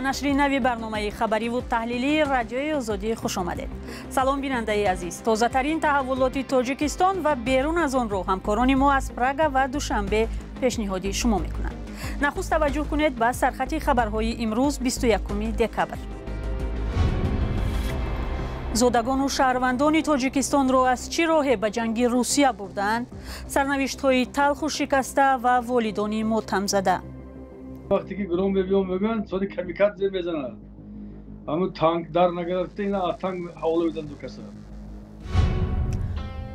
نشر نوی برنامه خبری و تحلیلی رادیوی آزادی خوش آمدید. سلام بیننده عزیز. تازه ترین تحولات تاجیکستان و بیرون از آن رو همکاران ما از پراگ و دوشنبه پیشنهادی شما میکنند. نخست توجه کنید به سرخط خبرهای امروز 21 دکبر. زادگان و شهروندان تاجیکستان را از چه راه به جنگ روسیه بردند؟ سرنوشت‌های تلخ و شکسته و والدان ماتم زده. وقتی که گروم بیام میگن صد کمیکات زیر میزنن. اما تانک در نگرفته اینا تانک حواله میدن دو کسا.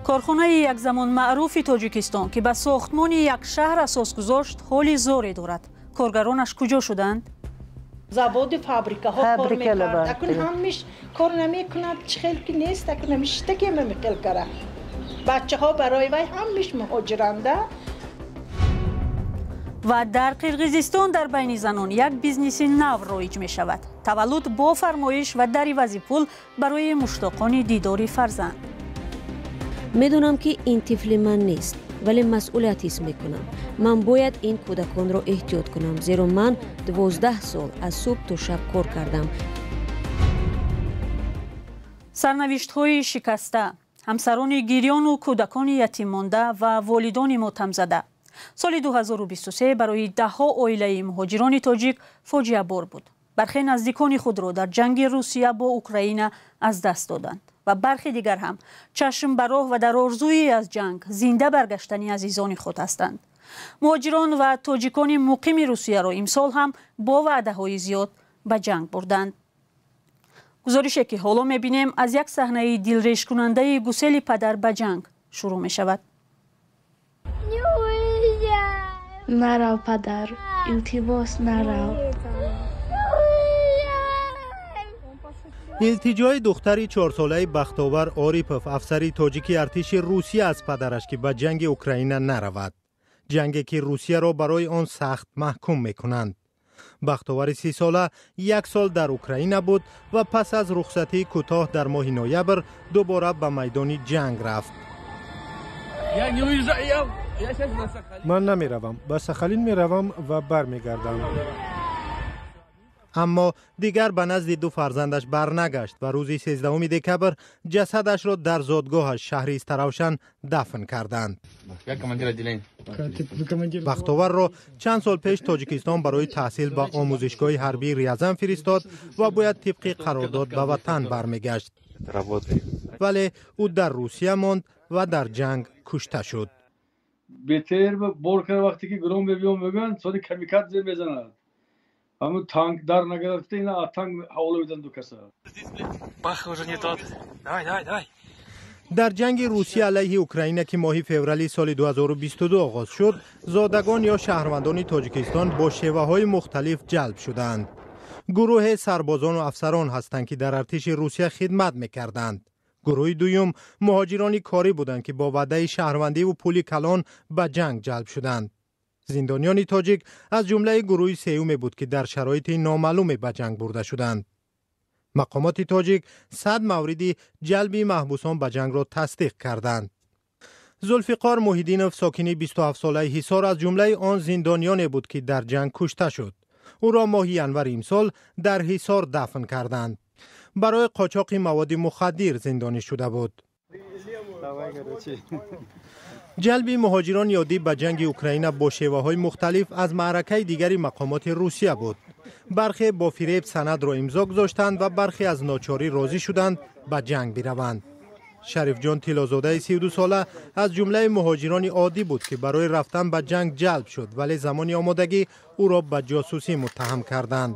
کارخانه یک زمان معروف تاجیکستان که به ساختمان یک شهر اساس گذاشت حالی زوری دارد. کارگرانش کجا شدند؟ زباد فابریکه ها کار میکرد. اکنون همش کار نمیکند. خیلی که نیست. اکنون همش تکی میکل کرد. بچه ها برای وی همش مهاجرنده. و در قرقیزستان در بین زنان یک بیزنس نو رایج می شود. تولد با فرمایش و در عوض پول برای مشتاقان دیدار فرزند. میدونم که این طفل من نیست ولی مسئولیت حس میکنم. من باید این کودکان را احتیاط کنم زیرا من 12 سال از صبح تا شب کار کردم. سرنوشت های شکسته، همسران گریان و کودکان یتیم مانده و والدان ماتم زده. سال 2023 برای ده‌ها عائله مهاجران تاجیک فاجعه بار بود. برخی نزدیکان خود را در جنگ روسیه با اوکراین از دست دادند و برخی دیگر هم چشم به راه و در آرزوی از جنگ زنده برگشتن عزیزان خود هستند. مهاجران و تاجیکان مقیم روسیه را امسال هم با وعده‌های زیاد به جنگ بردند. گزارشی که حالا می‌بینیم از یک صحنه دلریش کننده گسیل پدر به جنگ شروع می‌شود. نرو پدر، التباس نرو. التجای دختری 4 ساله بختاور آریپوف افسری تاجیکی ارتش روسیه از پدرش که به جنگ اوکراین نرود. جنگی که روسیه را برای آن سخت محکوم میکنند. بختاور 30 ساله 1 سال در اوکراین بود و پس از رخصتی کوتاه در ماه نوامبر دوباره به میدان جنگ رفت. من نمی روم. به سخالین می روم و بر می گردم. اما دیگر به نزد 2 فرزندش برنگشت و روز 13 دکبر جسدش را در زادگاهش شهر استراوشن دفن کردند. بختاور را چند سال پیش تاجیکستان برای تحصیل به آموزشگاه حربی ریازن فرستاد و باید طبق قرارداد به وطن برمیگشت. ولی او در روسیه ماند و در جنگ کشته شد. بهتر بورکر وقتی که گروم بیام میگن صد کمیکات زیر میزنن. اما تانک در نگرفته اینا تانک حواله میدن دو کسا. در جنگ روسیه علیه اوکراین که ماه فوریه سال 2022 آغاز شد، زادگان یا شهروندان تاجیکستان با شیوه‌های مختلف جلب شدند. گروه سربازان و افسران هستند که در ارتش روسیه خدمت می‌کردند. گروه دوم مهاجران کاری بودند که با وعده شهروندی و پول کلان به جنگ جلب شدند. زندانیان تاجیک از جمله گروه سوم بود که در شرایط نامعلوم به جنگ برده شدند. مقامات تاجیک 100 مورد جلب محبوسان به جنگ را تصدیق کردند. ذوالفقار محیدینوف ساکن 27 ساله حصار از جمله آن زندانیان بود که در جنگ کشته شد. او را ماه ینور امسال در حصار دفن کردند. برای قاچاق مواد مخدر زندانی شده بود. جلب مهاجران یادی به جنگ اوکراین با شیوه‌های مختلف از معرکه دیگری مقامات روسیه بود. برخی با فریب سند را امضا گذاشتند و برخی از ناچاری راضی شدند به جنگ بروند. شریف جان تیلازاده 32 ساله از جمله مهاجران عادی بود که برای رفتن به جنگ جلب شد ولی زمان آمادگی او را به جاسوسی متهم کردند.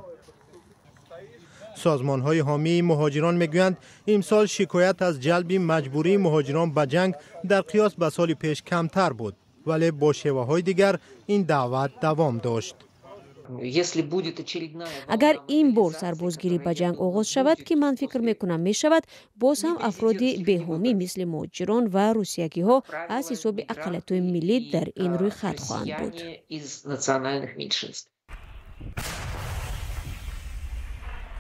سازمان‌های حامی مهاجران میگویند امسال شکایت از جلب مجبوری مهاجران به جنگ در قیاس به سال پیش کمتر بود ولی با شیوه‌های دیگر این دعوت دوام داشت. اگر این بار سربازگیری به جنگ آغاز شود که من فکر میکنم می شود، باز هم افراد بی‌حامی مثل مهاجران و روسیگی ها از حساب اقلیت‌های ملی در این روی خط خواهند بود.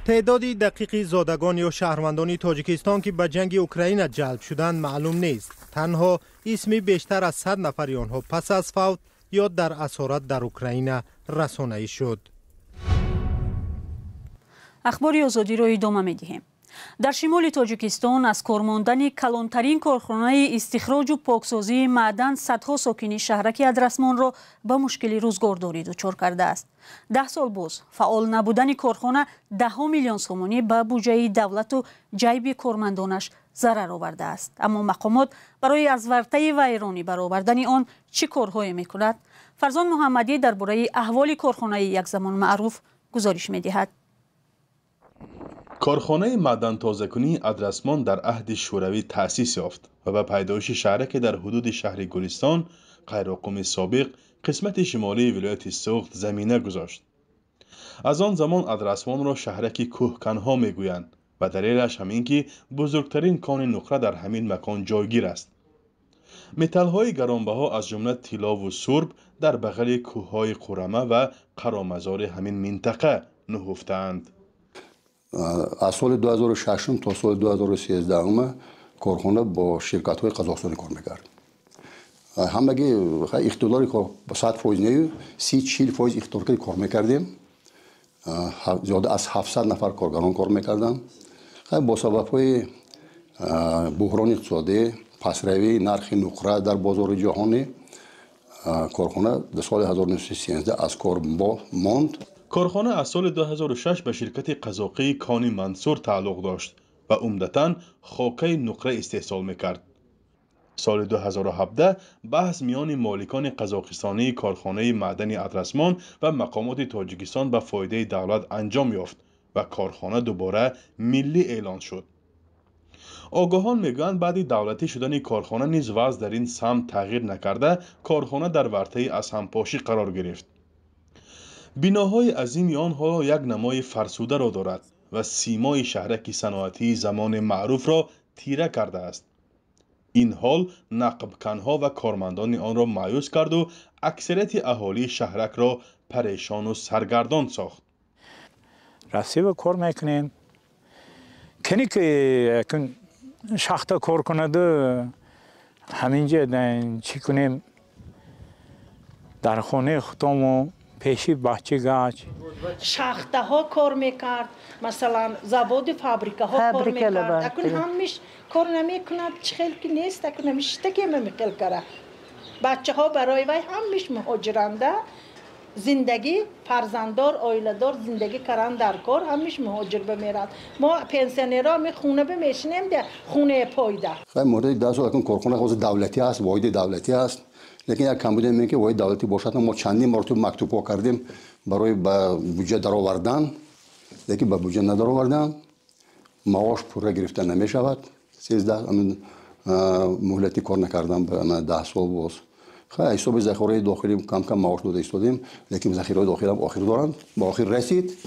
تعدادی دقیق زادگان یا شهروندان تاجیکستان که به جنگ اوکراین جلب شدند معلوم نیست. تنها اسمی بیشتر از 100 نفر آنها پس از فوت یا در اسارت در اوکراین رسانه‌ای شد. اخبار آزادی را ادامه می‌دهیم. در شمال تاجیکستان از کارماندن کلانترین کارخانه استخراج و پاکسازی معدن صدها ساکن شهرک ادرسمان را به مشکل روزگارداری دچار کرده است. 10 سال باز فعال نبودن کارخانه 10 میلیون سومانی به بودجه دولت و جیب کارمندانش ضرر آورده است. اما مقامات برای از ورطه ویرانی برآوردن آن چه کارهایی می‌کند؟ فرزان محمدی درباره احوال کارخانه یک زمان معروف گزارش می‌دهد. کارخانه معدن تازه‌کنی ادرسمان در عهد شوروی تأسیس یافت و به پیدایش شهرک در حدود شهر گلستان قیراقم سابق قسمت شمالی ولایت سوخت زمینه گذاشت. از آن زمان ادرسمان را شهرک کوهکن‌ها میگویند و دلیلش همین که بزرگترین کان نقره در همین مکان جایگیر است. متل‌های گرانبها از جمله طلا و سرب در بغل کوه‌های قرمه و قرامزار همین منطقه نهفته‌اند. از سال 2006 تا سال 2013 کارخانه با شرکت‌های قزاقستانی کار می‌کرد. همگی اقتداری که با 100% نه 30-40% اقتدار کار می‌کردیم. زیاده از 700 نفر کارگران کار می‌کردند. با سبب‌های بحران اقتصادی، پسروی نرخ نقره در بازار جهانی، کارخانه در سال 1913 از کار ماند. کارخانه از سال 2006 به شرکت قزاقی کان منصور تعلق داشت و عمدتاً خاکه نقره استحصال میکرد. سال 2017 بحث میان مالکان قزاقستانی کارخانه معدن ادرسمان و مقامات تاجیکستان به فایده دولت انجام یافت و کارخانه دوباره ملی اعلان شد. آگاهان میگویند بعد دولتی شدن کارخانه نیز وضع در این سمت تغییر نکرده، کارخانه در ورطه از همپاشی قرار گرفت. بناهای عظیم آن حالا یک نمای فرسوده را دارد و سیمای شهرک صنعتی زمان معروف را تیره کرده است. این حال نقبکنها و کارمندان آن را مایوس کرد و اکثریت اهالی شهرک را پریشان و سرگردان ساخت. رسیب کار میکنیم کنی که شخص کار کنده همینجا چی کنیم در خانه خودمو پیشی بچه گاچ شاخته ها کار میکرد، مثلا زباد فابریکه ها کار میکرد. اکن همیش کار نمیکند، خیلی که نیست، اکن همیش تکی میکل کرد. بچه ها برای وی همیش مهاجرنده، زندگی فرزنددار آیله‌دار زندگی کردن در کار همیش مهاجر بمیرند. ما پنسیونرها می خونه بمیشنیم ده خونه پایده. خیلی مورد دست اکن کارخانه خود دولتی است، واحد دولتی است. لیکن یک کمبود اینه که واحد دولتی باشد ما چندین مرتبه مکتوب ها کردیم برای با بودجه درآوردن، لیکن با بودجه ندارآوردن، معاش پوره گرفته نمی شود. 13 مهلتی کار نکردم به 10 سال باز. خیلی حساب ذخیره داخلی کم کم معاش داده ایستادیم، لیکن ذخیره داخلی هم آخر دارند، با آخر رسید.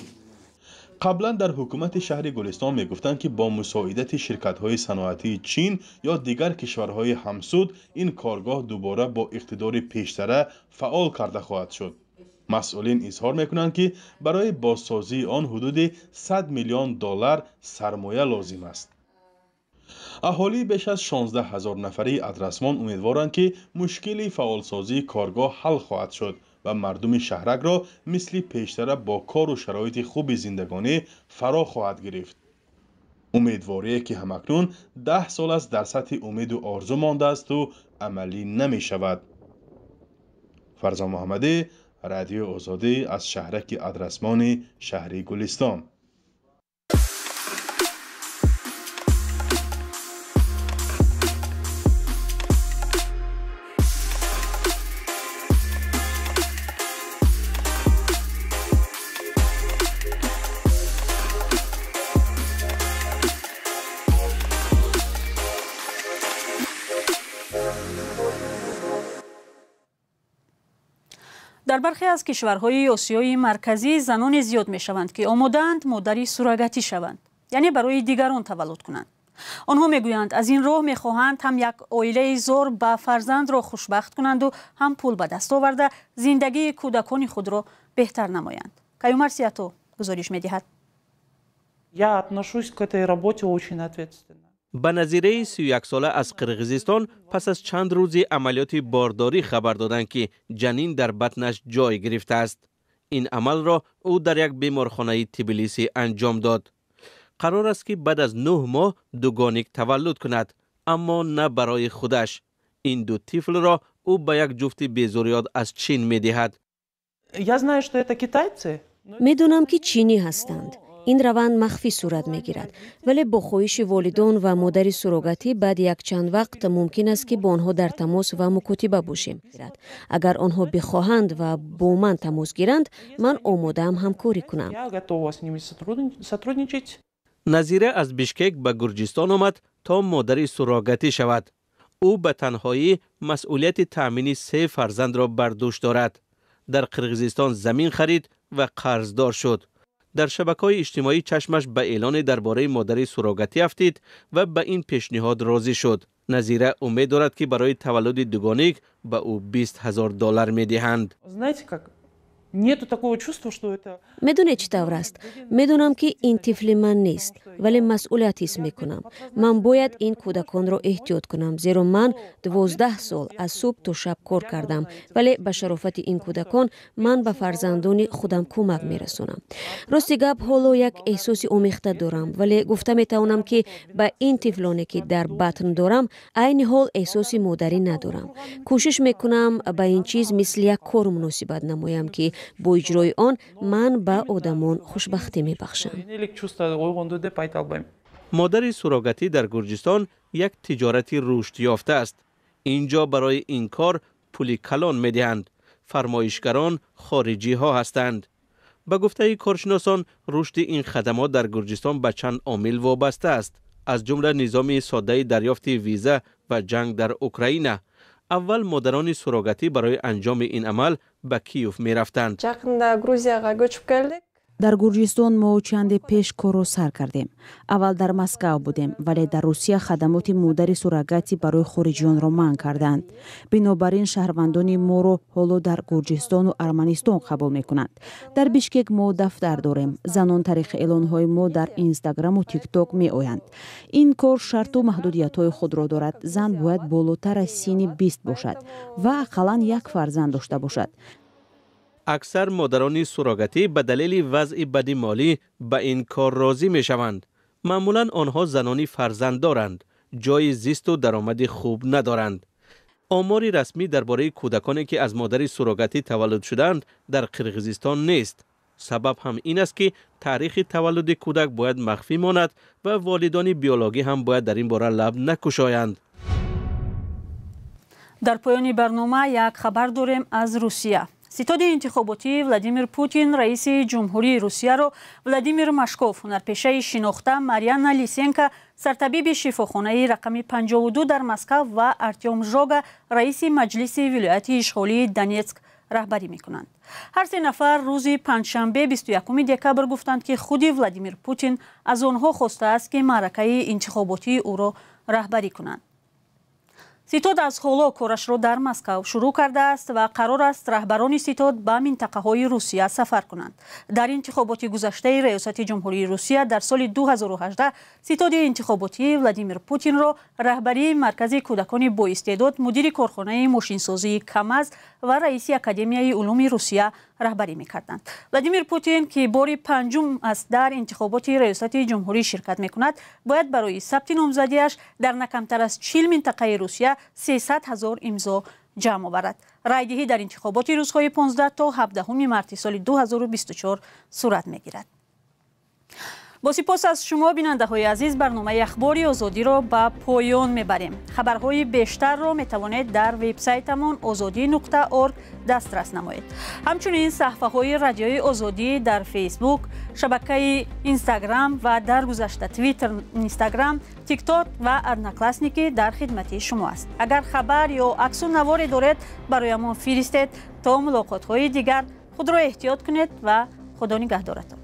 قبلا در حکومت شهر گلستان میگفتند که با مساعدت شرکت‌های صنعتی چین یا دیگر کشورهای همسود این کارگاه دوباره با اقتدار پیشتر فعال کرده خواهد شد. مسئولین اظهار میکنند که برای بازسازی آن حدود 100 میلیون دلار سرمایه لازم است. اهالی بیش از 16,000 نفری ادرسمان امیدوارند که مشکل فعالسازی کارگاه حل خواهد شد و مردم شهرک را مثل پیشتر با کار و شرایط خوب زندگانی فرا خواهد گرفت. امیدواری که همکنون 10 سال است در سطح امید و آرزو مانده است و عملی نمی شود. فرزان محمدی، رادیو آزادی از شهرک ادرسمان شهر گلستان. در برخی از کشورهای آسیای مرکزی زنان زیاد می شوند که آماده‌اند مادری سوراگاتی شوند، یعنی برای دیگران تولد کنند. آنها می گویند از این راه می خواهند هم یک عائله زار با فرزند را خوشبخت کنند و هم پول به دست آورده زندگی کودکان خود را بهتر نمایند. کیومر سیاتو گزارش می دهد. Я отношусь к этой работе очень ответственно. به نظیره 31 ساله از قرقیزستان پس از چند روزی عملیات بارداری خبر دادند که جنین در بطنش جای گرفته است. این عمل را او در یک بیمارخانه تبلیسی انجام داد. قرار است که بعد از 9 ماه دوگانیک تولد کند، اما نه برای خودش. این دو طفل را او به یک جفت بیزوریاد از چین می دهد. میدونم که چینی هستند. این روند مخفی صورت میگیرد، ولی با خواهش والدان و مادر سروگاتی بعد یک چند وقت ممکن است که با آنها در تماس و مکاتبه باشیم. اگر آنها بخواهند و با من تماس گیرند، من آماده‌ام همکاری کنم. نظیره از بیشکک به گرجستان آمد تا مادر سروگاتی شود. او به تنهایی مسئولیت تأمین 3 فرزند را بر دوش دارد. در قرقیزستان زمین خرید و قرضدار شد. در شبکه‌های اجتماعی چشمش به اعلان درباره مادر سروگاتی افتید و به این پیشنهاد راضی شد. نظیره امید دارد که برای تولد دوگانیک به او $20,000 می‌دهند. میدونی چی طور است؟ میدونم که این طفل من نیست، ولی مسئولیت حس میکنم. من باید این کودکان را احتیاط کنم، زیرا من 12 سال از صبح تا شب کار کردم، ولی به شرافت این کودکان من به فرزندان خودم کمک میرسونم. راستی گپ حالا یک احساس آمیخته دارم، ولی گفته میتونم که به این طفلانی که در بطن دارم عین حال احساس مادری ندارم. کوشش میکنم به این چیز مثل یک کار مناسبت نمایم که با اجرای آن من به آدمان خوشبختی میبخشم. مادر سروگاتی در گرجستان یک تجارتی رشد یافته است. اینجا برای این کار پول کلان میدهند. فرمایشگران خارجی ها هستند. به گفته کارشناسان رشد این خدمات در گرجستان به چند عامل وابسته است، از جمله نظام ساده دریافت ویزا و جنگ در اوکراین. اول مادران سروگاتی برای انجام این عمل به کیوف می رفتند. در گرجستان ما چند پیش کارو سر کردیم. اول در مسکو بودیم، ولی در روسیه خدمات مادر سروگاتی برای خارجیان را منع کردند. بنابراین شهروندان ما رو حالا در گرجستان و ارمنستان قبول میکنند. در بیشکک ما دفتر داریم. زنان طریق اعلانهای ما در اینستاگرام و تیک تاک می آیند. این کار شرط و محدودیت‌های خود را دارد. زن باید بالاتر از سن 20 باشد و حداقل یک فرزند داشته باشد. اکثر مادران سروگاتی به دلیل وضع بد مالی به این کار راضی می شوند. معمولا آنها زنانی فرزند دارند، جای زیست و درآمد خوب ندارند. آماری رسمی درباره کودکانی که از مادر سروگاتی تولد شدند در قرقیزستان نیست. سبب هم این است که تاریخ تولد کودک باید مخفی ماند و والدان بیولوژی هم باید در این باره لب نکشایند. در پایان برنامه یک خبر داریم از روسیه. ستاد انتخاباتی ولادیمیر پوتین رئیس جمهوری روسیه را ولادیمیر مشکوف، هنرپیشه شناخته ماریانا لیسینکا سرطبیب شفاخانه رقم 52 در مسکو و ارتیوم ژوگا رئیس مجلس ولایت اشغالی دونتسک رهبری میکنند. هر 3 نفر روز پنجشنبه 21 دکبر گفتند که خود ولادیمیر پوتین از آنها خواسته است که معرکه انتخاباتی او را رهبری کنند. ستاد از حالا کارش را در مسکو شروع کرده است و قرار است رهبران ستاد به منطقه های روسیه سفر کنند. در انتخابات گذشته ریاست جمهوری روسیه در سال 2018 ستاد انتخاباتی ولادیمیر پوتین را رهبری مرکز کودکان با استعداد، مدیر کارخانه ماشینسازی کاماز و رئیس اکادمیای علوم روسیه رهبری می‌کردند. ولادیمیر پوتین که بار پنجم است در انتخابات ریاست جمهوری شرکت می‌کند، باید برای ثبت نامزدیش در نه کمتر از 40 منطقه روسیه 300,000 امضا جمع آورد. رایدهی در انتخابات روزهای 15 تا 17 مارس سال 2024 صورت می‌گیرد. با سپاس از شما بیننده های عزیز، برنامه اخباری آزادی را به پایان میبریم. خبرهای بیشتر را میتوانید در وبسایتمان azadi.org دسترس نمایید. همچنین صفحه های رادیوی آزادی در فیسبوک، شبکه اینستاگرام و در گذشته توییتر، اینستاگرام، تیک تاک و ادناکلاسنیکی در خدمت شما است. اگر خبر یا عکس و نواری دارید برایمان فرستید. تا ملاقات های دیگر خود را احتیاط کنید و خدا نگهدارتان.